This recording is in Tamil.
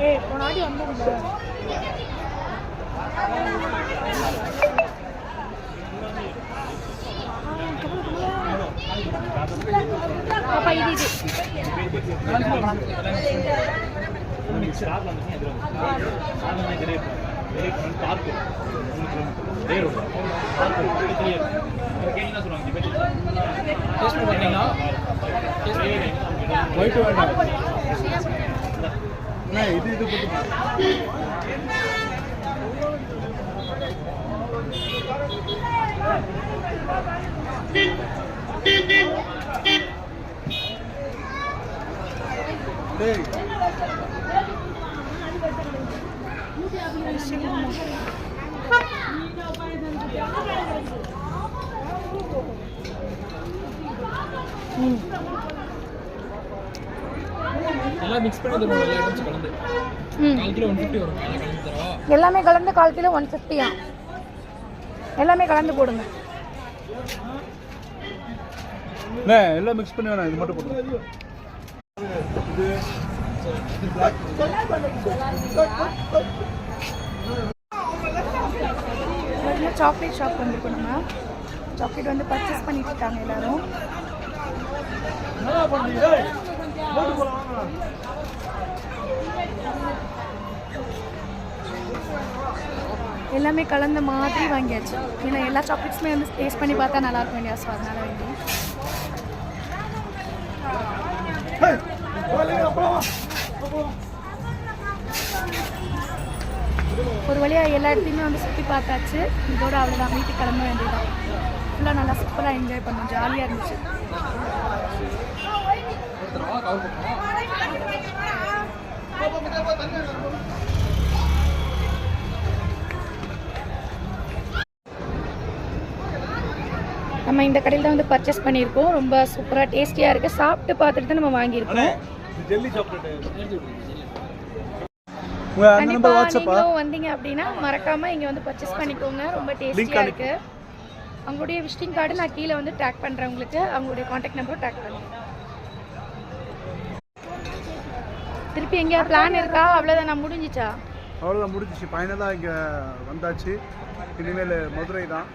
ஏய் போனாடி வந்துருங்க. பாப்பா இது எல்லாம் மிக்ஸ் பண்ணி தருவோம். எல்லா ஐட்டம்ஸ் கலந்து 4 கிலோ 150 வரும். எல்லாமே கலந்து 1/4 கிலோ 150. எல்லாமே கலந்து போடுங்க. எல்லாம் மிக்ஸ் பண்ணி வேணாம், இது மட்டும் போடுங்க. சாக்லேட் ஷாப் வந்துருக்கோம். நம்ம சாக்லேட் வந்து பர்ச்சேஸ் பண்ணிட்டு இருக்காங்க எல்லாரும். எல்லாமே கலந்த மாதிரி வாங்கியாச்சு. ஏன்னா எல்லா சாக்லேட்ஸுமே வந்து டேஸ்ட் பண்ணி பார்த்தா நல்லா இருக்கும் இல்லையா? ஸோ அதனால வேண்டி ஒரு வழியாக எல்லா இடத்தையுமே வந்து சுற்றி பார்த்தாச்சு. இதோட அவ்வளோதான், வீட்டுக்கு கிளம்ப வேண்டியதான். ஃபுல்லாக நல்லா சூப்பராக என்ஜாய் பண்ணோம், ஜாலியாக இருந்துச்சு. நம்ம இந்த கடையில் தான் வந்து பர்ச்சேஸ் பண்ணியிருக்கோம். ரொம்ப சூப்பராக டேஸ்டியாக இருக்குது. சாப்பிட்டு பார்த்துட்டு தான் நம்ம வாங்கியிருக்கோம். கண்டிப்பாக நீங்களும் வந்தீங்க அப்படின்னா மறக்காமல் இங்கே வந்து பர்ச்சேஸ் பண்ணிக்கோங்க. ரொம்ப டேஸ்டியாக இருக்குது. அவங்களுடைய விசிட்டிங் கார்டு நான் கீழே வந்து டேக் பண்ணுறேன் உங்களுக்கு. அவங்களுடைய கான்டாக்ட் நம்பரும் டேக் பண்ணுறேன். திருப்பி எங்கேயாவது பிளான் இருக்கா? அவ்வளோதான், நான் முடிஞ்சிச்சா? அவ்வளோதான், முடிஞ்சிச்சு. ஃபைனலாக இங்கே வந்தாச்சு. இனிமேல் மதுரை தான்.